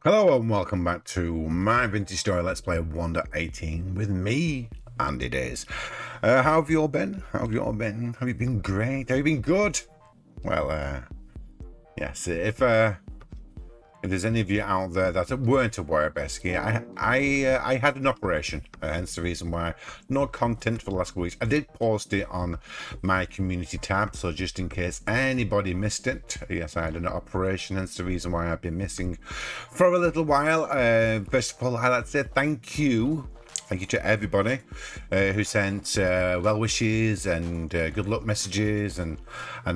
Hello and welcome back to my vintage story Let's Play 1.18 with me, Andy Days. How have you all been? How have you all been? Have you been great? Have you been good? Well, yes, if there's any of you out there that weren't aware, basically, I had an operation, hence the reason why no content for the last couple of weeks. I did post it on my community tab, so just in case anybody missed it, yes, I had an operation, hence the reason why I've been missing for a little while. First of all, I'd like to say thank you. Thank you to everybody who sent well wishes and good luck messages and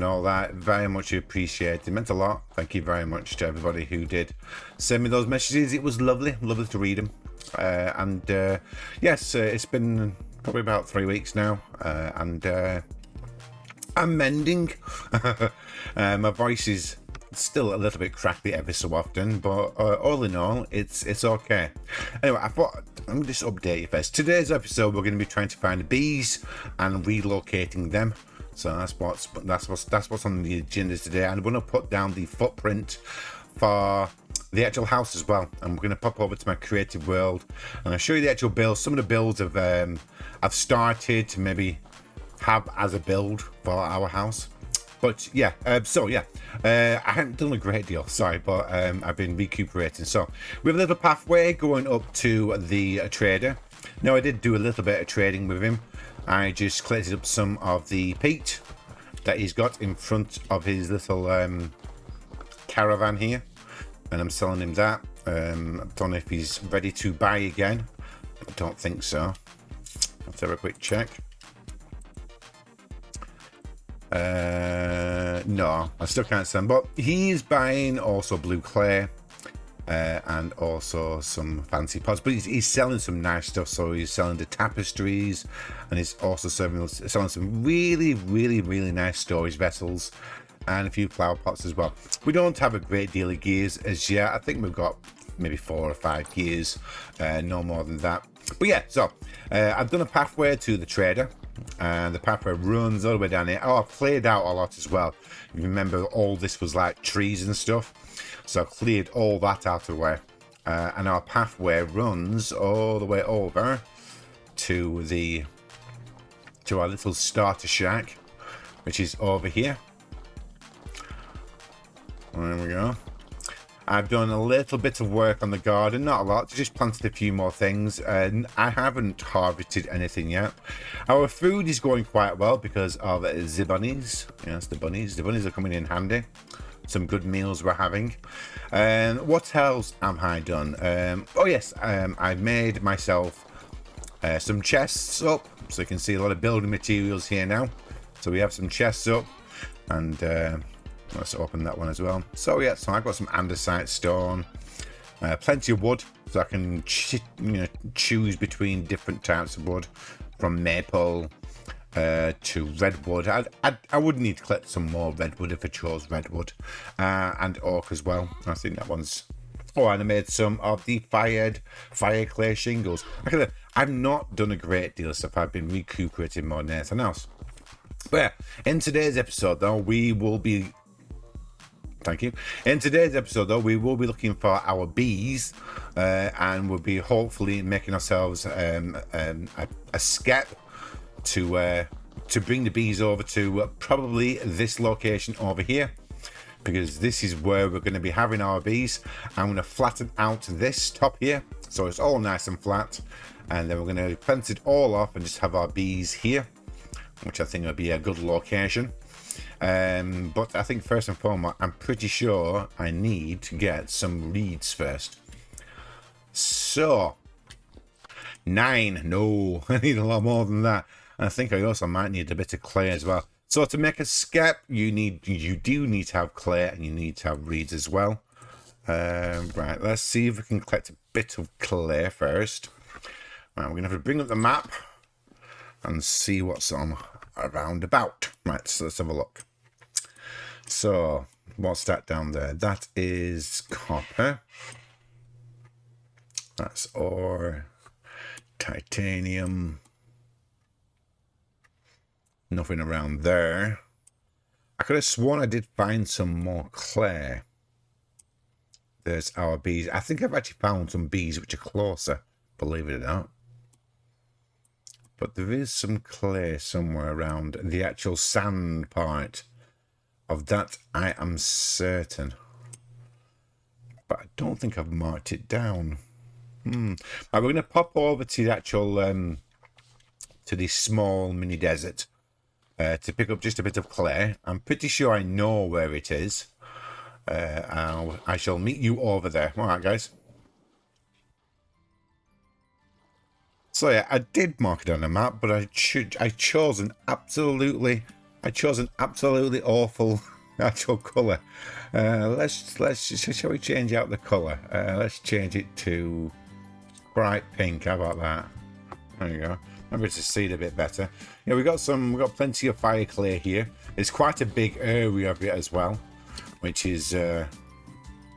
all that. Very much appreciated. It meant a lot. Thank you very much to everybody who did send me those messages. It was lovely to read them. Yes, it's been probably about 3 weeks now, and I'm mending. My voice is still a little bit crackly every so often, but all in all, it's okay. Anyway, I thought let me just update you first. Today's episode, we're going to be trying to find the bees and relocating them. So that's what's on the agenda today. And we're going to put down the footprint for the actual house as well. And we're going to pop over to my creative world and I'll show you the actual builds. Some of the builds I've started to maybe have as a build for our house. But yeah, I haven't done a great deal, sorry, but I've been recuperating. So we have a little pathway going up to the trader. Now, I did do a little bit of trading with him. I just collected up some of the peat that he's got in front of his little caravan here, and I'm selling him that. I don't know if he's ready to buy again. I don't think so. Let's have a quick check. No, I still can't send, but he's buying also blue clay and also some fancy pots, but he's selling some nice stuff. So he's selling the tapestries and he's also selling some really nice storage vessels and a few flower pots as well. We don't have a great deal of gears as yet. I think we've got maybe 4 or 5 gears, no more than that. But yeah, so I've done a pathway to the trader. And the pathway runs all the way down here. Oh, I've cleared out a lot as well. You remember all this was like trees and stuff, so I cleared all that out of the way. And our pathway runs all the way over to our little starter shack, which is over here. There we go. I've done a little bit of work on the garden, not a lot, just planted a few more things, and I haven't harvested anything yet. Our food is going quite well because of the bunnies. Yes, the bunnies. The bunnies are coming in handy. Some good meals we're having. What else have I done? Oh yes, I made myself some chests up, so you can see a lot of building materials here now. So we have some chests up, and let's open that one as well. So yeah, so I've got some andesite stone, plenty of wood, so I can choose between different types of wood, from maple to redwood. I would need to collect some more redwood if I chose redwood, and oak as well. I think that one's. Oh, and I made some of the fire clay shingles. I've not done a great deal of stuff. I've been recuperating more than anything else. But yeah, in today's episode though, we will be. Thank you. In today's episode, though, we will be looking for our bees, and we'll be hopefully making ourselves a skep to bring the bees over to probably this location over here, because this is where we're going to be having our bees. I'm going to flatten out this top here, so it's all nice and flat, and then we're going to fence it all off and just have our bees here, which I think will be a good location. But I think first and foremost, I'm pretty sure I need to get some reeds first. So, 9. No, I need a lot more than that. And I think I also might need a bit of clay as well. So to make a skep, you do need to have clay and you need to have reeds as well. Right, let's see if we can collect a bit of clay first. Right, we're going to have to bring up the map and see what's on around about. Right, so let's have a look. So, what's that down there? That is copper. That's ore. Titanium. Nothing around there. I could have sworn I did find some more clay. There's our bees. I think I've actually found some bees which are closer, believe it or not. But there is some clay somewhere around the actual sand part. Of that, I am certain. But I don't think I've marked it down. Right, we're going to pop over to the actual, to this small mini desert to pick up just a bit of clay. I'm pretty sure I know where it is. I shall meet you over there. All right, guys. So yeah, I did mark it on the map, but I chose an absolutely awful actual colour. Shall we change out the colour? Let's change it to bright pink. How about that? There you go. Maybe to see it a bit better. Yeah, we got plenty of fire clay here. It's quite a big area of it as well, which is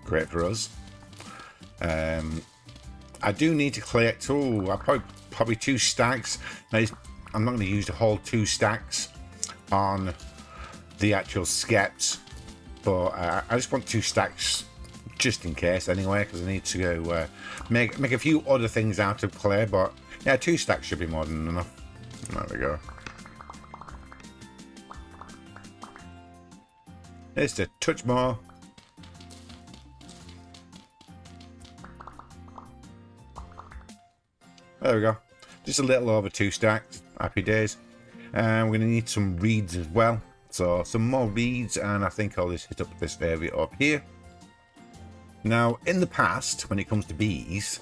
great for us. I do need to collect. Oh, I probably 2 stacks. Now, I'm not going to use the whole 2 stacks on the actual skeps, but I just want 2 stacks just in case anyway, because I need to go make a few other things out of clay. But yeah, 2 stacks should be more than enough. There we go. Just a touch more. There we go. Just a little over 2 stacks. Happy days. And we're going to need some reeds as well. So some more reeds, and I think I'll just hit up this area up here. Now, in the past, when it comes to bees,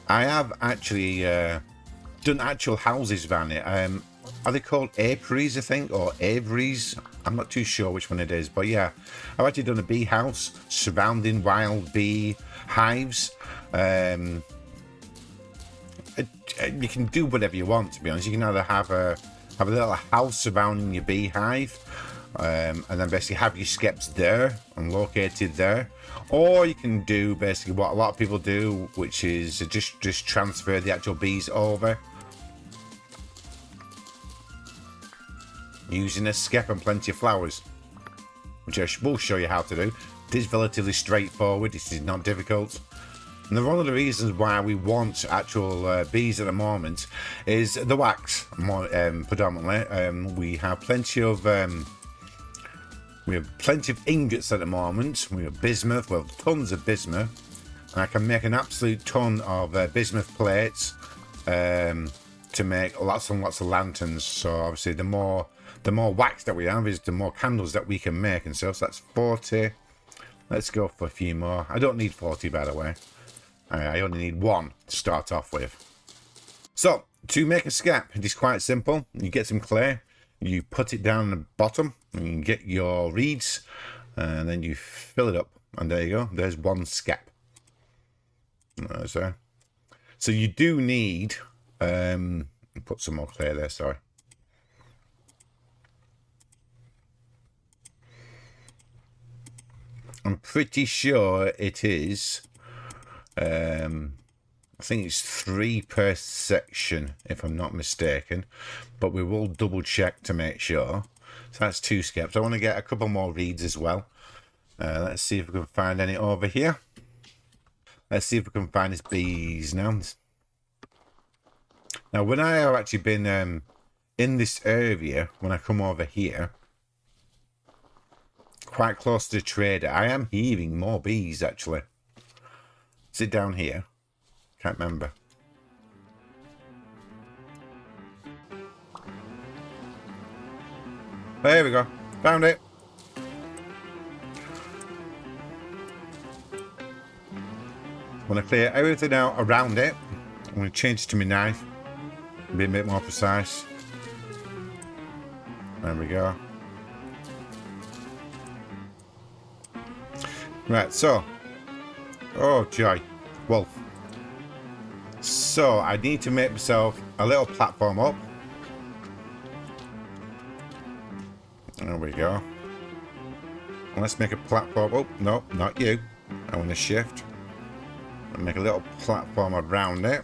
I have actually done actual houses around it. Are they called apiaries, I think, or aviaries? I'm not too sure which one it is, but yeah, I've actually done a bee house surrounding wild bee hives. You can do whatever you want, to be honest. You can either have a little house surrounding your beehive, and then basically have your skeps there and located there, or you can do basically what a lot of people do, which is just transfer the actual bees over using a skep and plenty of flowers, which I will show you how to do. It is relatively straightforward. This is not difficult. And one of the reasons why we want actual bees at the moment is the wax, more predominantly. We have plenty of ingots at the moment. We have bismuth. We have tons of bismuth, and I can make an absolute ton of bismuth plates to make lots and lots of lanterns. So obviously, the more wax that we have is the more candles that we can make and stuff. So that's 40. Let's go for a few more. I don't need 40, by the way. I only need 1 to start off with. So, to make a skep, it is quite simple. You get some clay, you put it down the bottom, and you get your reeds, and then you fill it up. And there you go. There's 1 skep. So you do need... put some more clay there, sorry. I'm pretty sure it is... I think it's 3 per section, if I'm not mistaken, but we will double check to make sure. So that's 2 skeps. I want to get a couple more reeds as well. Let's see if we can find any over here. Let's see if we can find these bees now. Now, when I have actually been in this area, when I come over here, quite close to the trader, I am hearing more bees actually. Is it down here? Can't remember. There we go. Found it. I'm going to clear everything out around it. I'm going to change it to my knife. Be a bit more precise. There we go. Right, so. Oh, joy. Wolf. So, I need to make myself a little platform up. There we go. Let's make a platform. Oh, no, not you. I want to shift. And make a little platform around it.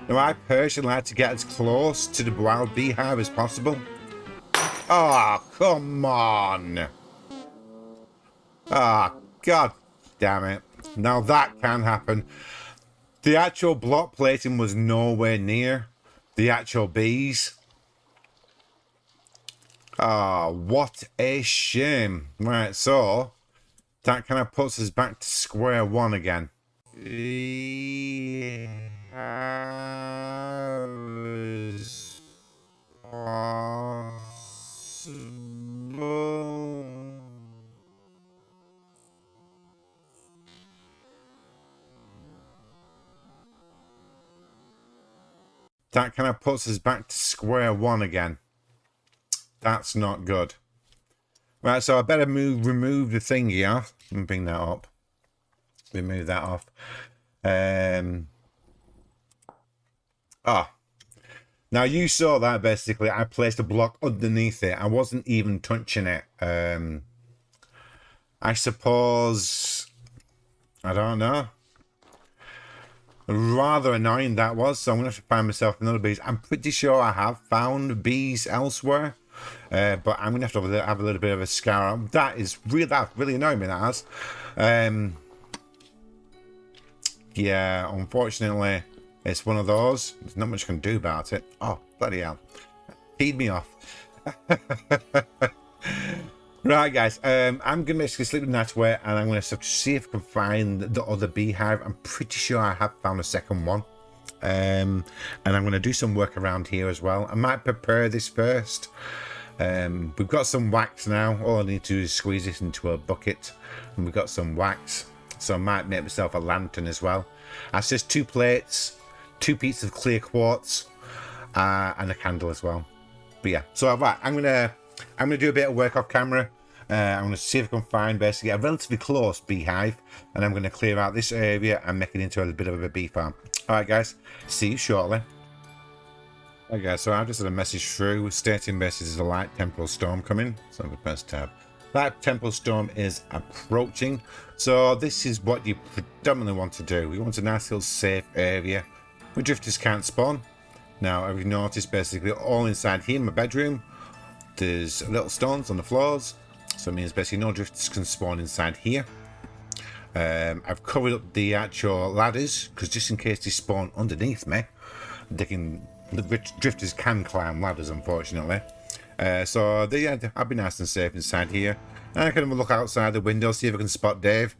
Now, I personally like to get as close to the wild beehive as possible. Oh, come on. Ah, God damn it. Now that can happen. The actual block plating was nowhere near the actual bees. Ah, what a shame. Right, so that kind of puts us back to square one again. That kind of puts us back to square one again. That's not good. Right, so I better remove the thing here and bring that up. Remove that off. Now you saw that basically I placed a block underneath it. I wasn't even touching it. I suppose, I don't know. Rather annoying that was, so I'm gonna have to find myself another bees. I'm pretty sure I have found bees elsewhere, but I'm gonna have to have a little bit of a scour. That really annoying me. That has. Yeah, unfortunately, it's one of those. There's not much I can do about it. Oh, bloody hell. Feed me off. Right, guys. I'm going to basically sleep the night away, and I'm going to see if I can find the other beehive. I'm pretty sure I have found a second one. And I'm going to do some work around here as well. I might prepare this first. We've got some wax now. All I need to do is squeeze this into a bucket, and we've got some wax. So I might make myself a lantern as well. That's just 2 plates, 2 pieces of clear quartz, and a candle as well. But yeah, so right, I'm gonna do a bit of work off camera. I'm gonna see if I can find basically a relatively close beehive, and I'm gonna clear out this area and make it into a bit of a bee farm. All right, guys, see you shortly. Okay, so I've just had a message through stating basically there's a light temporal storm coming. So I'm the first tab. That temporal storm is approaching, so this is what you predominantly want to do. We want a nice little safe area where drifters can't spawn. Now, I've noticed basically all inside here in my bedroom, there's little stones on the floors, so it means basically no drifters can spawn inside here. I've covered up the actual ladders because just in case they spawn underneath me, the drifters can climb ladders, unfortunately. So I'll be nice and safe inside here. And I can look outside the window, see if I can spot Dave.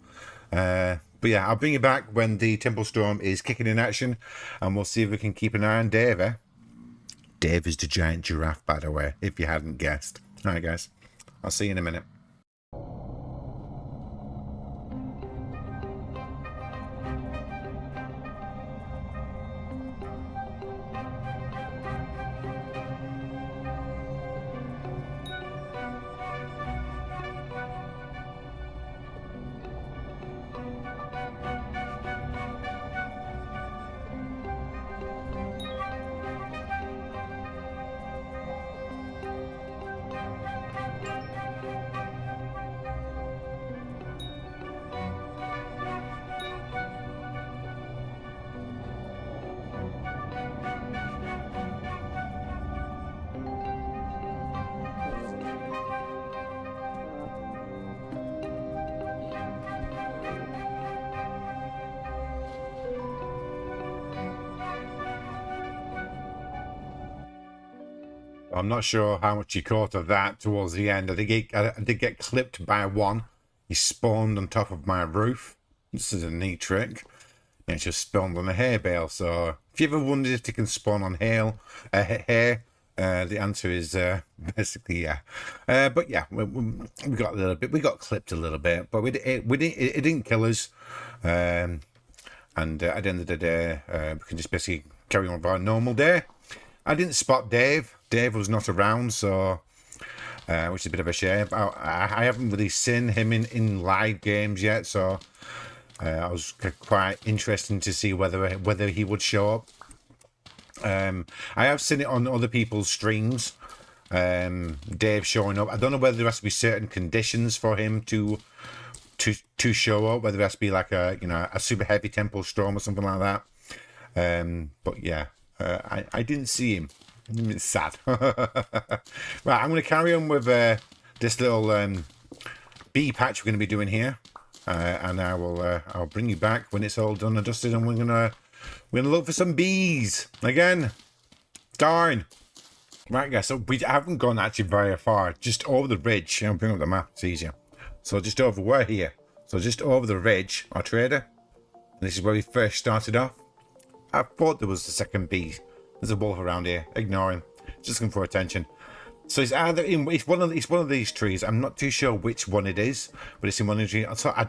But yeah, I'll bring you back when the temporal storm is kicking in action, and we'll see if we can keep an eye on Dave. Dave is the giant giraffe, by the way, if you hadn't guessed. All right, guys, I'll see you in a minute. I'm not sure how much you caught of that towards the end. I did get clipped by one. He spawned on top of my roof. This is a neat trick. And it just spawned on a hay bale. So if you ever wondered if they can spawn on hay, the answer is basically yeah. But yeah, we got a little bit. We got clipped a little bit, but it didn't kill us. And at the end of the day, we can just basically carry on with our normal day. I didn't spot Dave. Dave was not around, so which is a bit of a shame. I haven't really seen him in live games yet, so I was quite interested to see whether he would show up. I have seen it on other people's streams. Dave showing up. I don't know whether there has to be certain conditions for him to show up. Whether it has to be like a super heavy temporal storm or something like that. But yeah, I didn't see him. It's sad. Right, I'm going to carry on with this little bee patch we're going to be doing here, and I'll bring you back when it's all done and dusted, and we're gonna look for some bees again. Darn. Right, guys. So we haven't gone actually very far. Just over the ridge. I'll bring up the map. It's easier. So just over, we're here. So just over the ridge, our trader. This is where we first started off. I thought there was the second bee. There's a wolf around here. Ignore him. Just looking for attention. So it's either in it's one of these trees. I'm not too sure which one it is, but it's in one of the trees. So I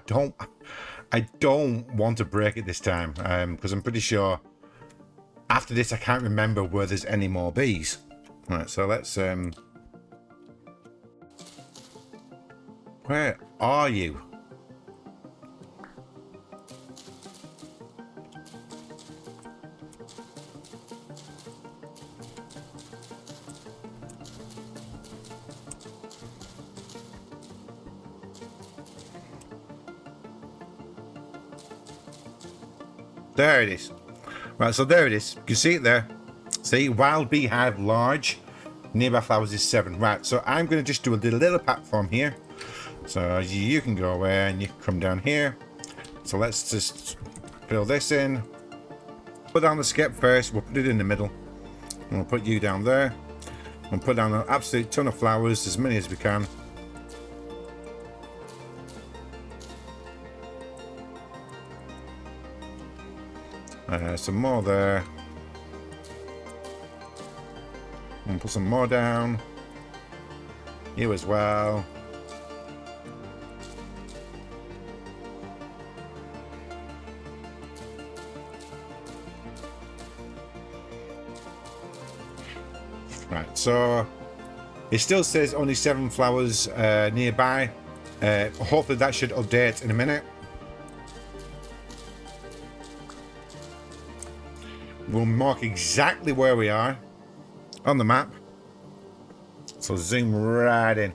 don't want to break it this time, because I'm pretty sure after this I can't remember where there's any more bees. Right, so let's where are you? There it is. Right, so there it is. You can see it there. See, wild beehive large. Nearby flowers is 7. Right, so I'm going to just do a little platform here. So you can go away and you can come down here. So let's just fill this in. Put down the skip first. We'll put it in the middle. And we'll put you down there. And put down an absolute ton of flowers, as many as we can. Some more there. And put some more down. You as well. Right, so it still says only 7 flowers nearby. Hopefully that should update in a minute. We'll mark exactly where we are on the map. So zoom right in.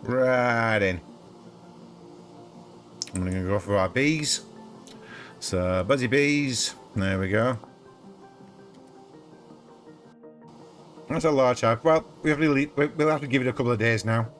Right in. I'm going to go for our bees. So buzzy bees. There we go. That's a large hive. Well, we'll have to give it a couple of days now.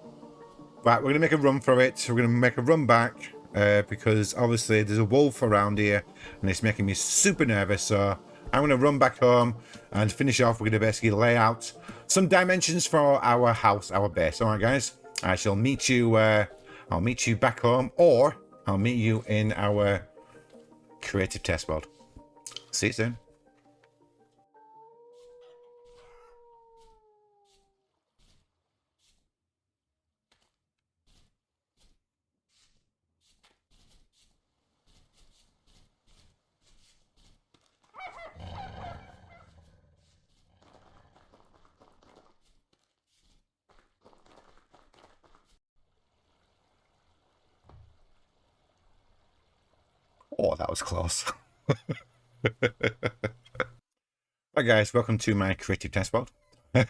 Right, we're going to make a run for it. We're going to make a run back. Because obviously there's a wolf around here. And it's making me super nervous. So I'm going to run back home and finish off. We're going to basically lay out some dimensions for our house, our base. All right, guys. I shall meet you. I'll meet you back home, or I'll meet you in our creative test world. See you soon. Oh, that was close. Hi guys, welcome to my creative test world. Well,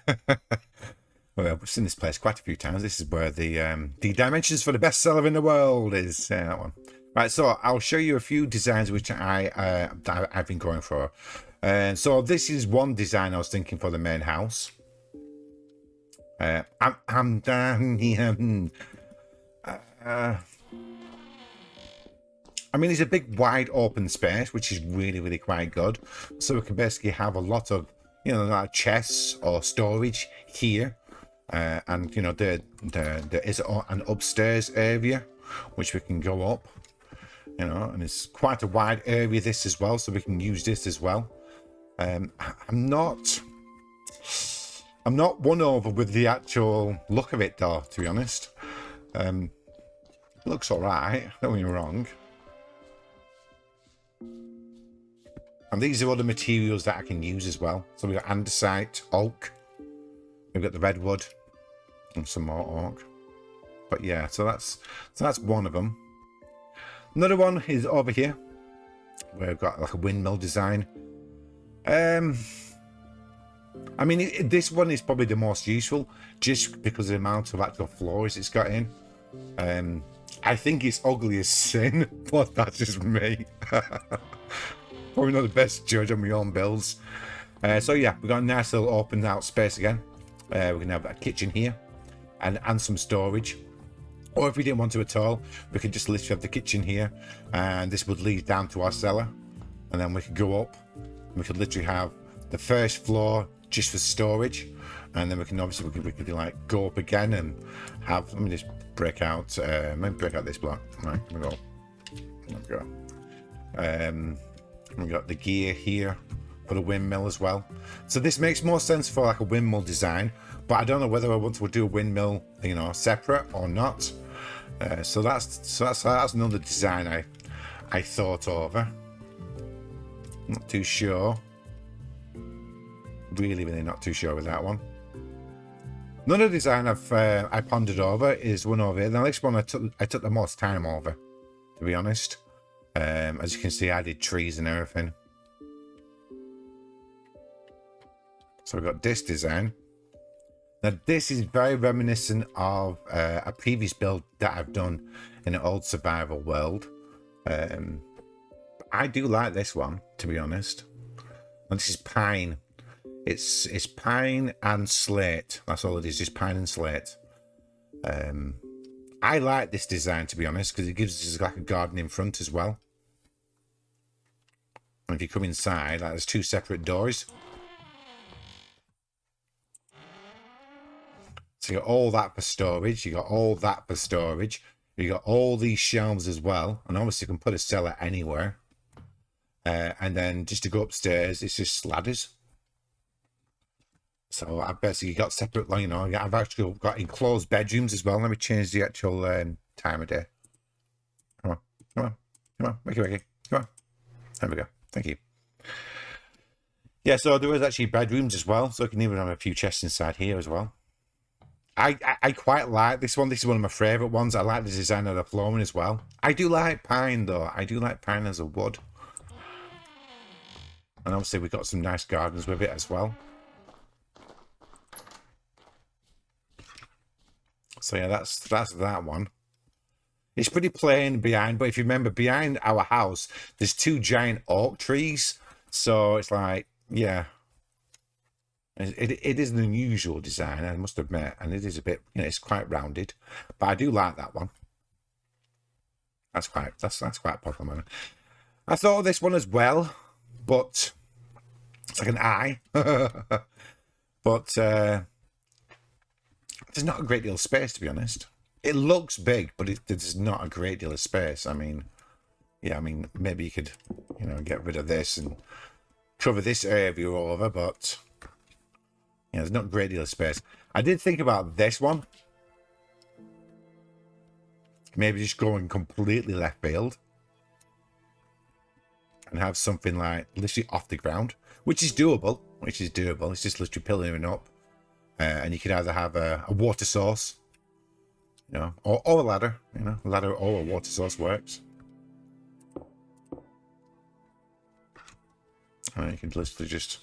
I've seen this place quite a few times. This is where the dimensions for the bestseller in the world is. That one. Right, so I'll show you a few designs which I've been going for. So this is one design I was thinking for the main house. I'm down here. I mean, it's a big, wide, open space, which is really, really quite good. So we can basically have a lot of, you know, like chests or storage here. And, you know, there is an upstairs area, which we can go up, you know, and it's quite a wide area, this as well. So we can use this as well. I'm not won over with the actual look of it, though, to be honest. It looks all right, don't get me wrong. And these are all the materials that I can use as well. So we've got andesite, oak. We've got the redwood. And some more oak. But yeah, so that's one of them. Another one is over here. Where we've got like a windmill design. I mean, this one is probably the most useful. Just because of the amount of actual floors it's got in. I think it's ugly as sin. But that's just me. Probably not the best judge on my own builds. So yeah, we've got a nice little open out space again. We're gonna have a kitchen here and some storage. Or if we didn't want to at all, we could just literally have the kitchen here, and this would lead down to our cellar, and then we could go up. And we could literally have the first floor just for storage, and then we can obviously we could like go up again and have. Let me just break out. Let me break out this block. Right, here we go. There we go. We got the gear here for the windmill as well. So this makes more sense for like a windmill design, but I don't know whether I want to do a windmill, you know, separate or not. So that's another design I thought over. Not too sure. Really not too sure with that one. Another design I pondered over is one over here. Now this one I took the most time over, to be honest. As you can see, I did trees and everything. So we've got this design. Now this is very reminiscent of a previous build that I've done in an old survival world. I do like this one, to be honest. And this is pine. It's pine and slate. That's all it is, just pine and slate. I like this design, to be honest, because it gives us like a garden in front as well. And if you come inside, like, there's two separate doors. So you got all that for storage. You got all that for storage. You got all these shelves as well. And obviously you can put a cellar anywhere. And then just to go upstairs, it's just ladders. So I basically got separate, you know, I've actually got enclosed bedrooms as well. Let me change the actual time of day. Come on, wakey. Come on. There we go. Thank you. Yeah, so there is actually bedrooms as well. So I can even have a few chests inside here as well. I quite like this one. This is one of my favourite ones. I like the design of the flooring as well. I do like pine though. I do like pine as a wood. And obviously we've got some nice gardens with it as well. So yeah, that's that one. It's pretty plain behind, but if you remember, behind our house, there's two giant oak trees. So it's like, yeah. It is an unusual design, I must admit, and it is a bit, you know, it's quite rounded, but I do like that one. That's quite popular. I thought of this one as well, but it's like an eye. But there's not a great deal of space, to be honest. It looks big, but there's not a great deal of space. I mean, yeah, I mean, maybe you could, you know, get rid of this and cover this area over, but yeah, there's not a great deal of space. I did think about this one. Maybe just going completely left field. And have something like literally off the ground. Which is doable. It's just literally pillaring up. And you could either have a water source. You know, or a ladder. You know, a ladder or a water source works. And you can literally just,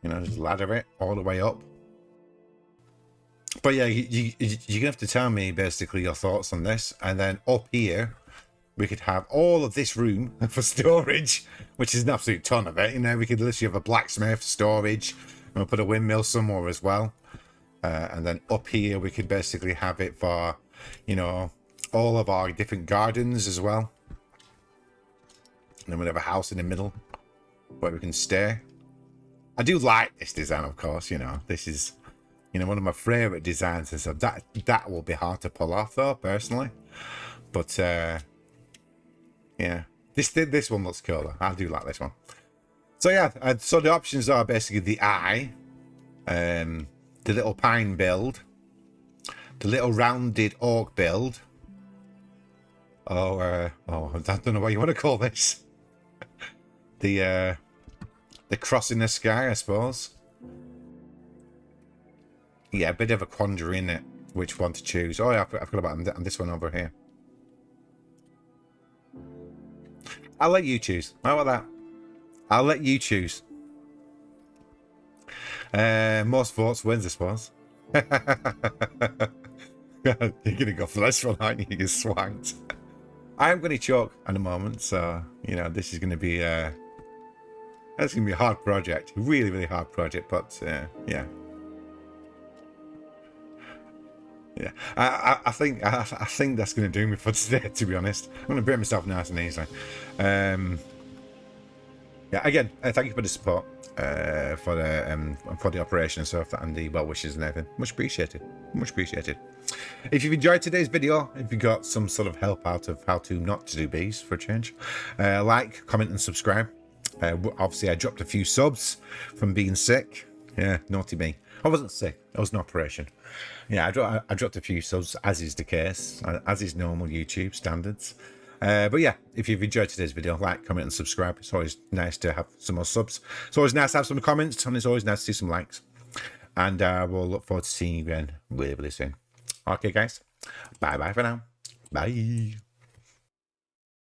you know, just ladder it all the way up. But yeah, you're gonna have to tell me basically your thoughts on this, and then up here we could have all of this room for storage, which is an absolute ton of it. You know, we could literally have a blacksmith storage, and we'll put a windmill somewhere as well. And then up here we could basically have it for, you know, all of our different gardens as well. And then we'll have a house in the middle where we can stay. I do like this design, of course. You know, this is, you know, one of my favorite designs, and so that will be hard to pull off though, personally. But yeah, this one looks cool though. I do like this one. So yeah, so the options are basically the eye, the little pine build, the little rounded oak build, I don't know what you want to call this. The cross in the sky, I suppose. Yeah, a bit of a quandary in it, which one to choose. Oh yeah, I forgot about this one over here. I'll let you choose. How about that? I'll let you choose. Most votes wins, I suppose. You're gonna go for this one, aren't you? You're swanked. I am going to choke in a moment, so you know this is going to be That's going to be a hard project. Really, really hard project. But, yeah. Yeah, I think that's going to do me for today, to be honest. I'm going to break myself nice and easily. Yeah, again, thank you for the support for the operation and stuff, and the well wishes and everything. Much appreciated. Much appreciated. If you've enjoyed today's video, if you got some sort of help out of how to not to do bees for a change, like, comment, and subscribe. Obviously, I dropped a few subs from being sick. Yeah, naughty me. I wasn't sick. I was an operation. Yeah, I dropped a few subs, as is the case, as is normal YouTube standards. But yeah, if you've enjoyed today's video, like, comment, and subscribe. It's always nice to have some more subs. It's always nice to have some comments, and it's always nice to see some likes. And we'll look forward to seeing you again really, really soon. Okay, guys. Bye-bye for now. Bye.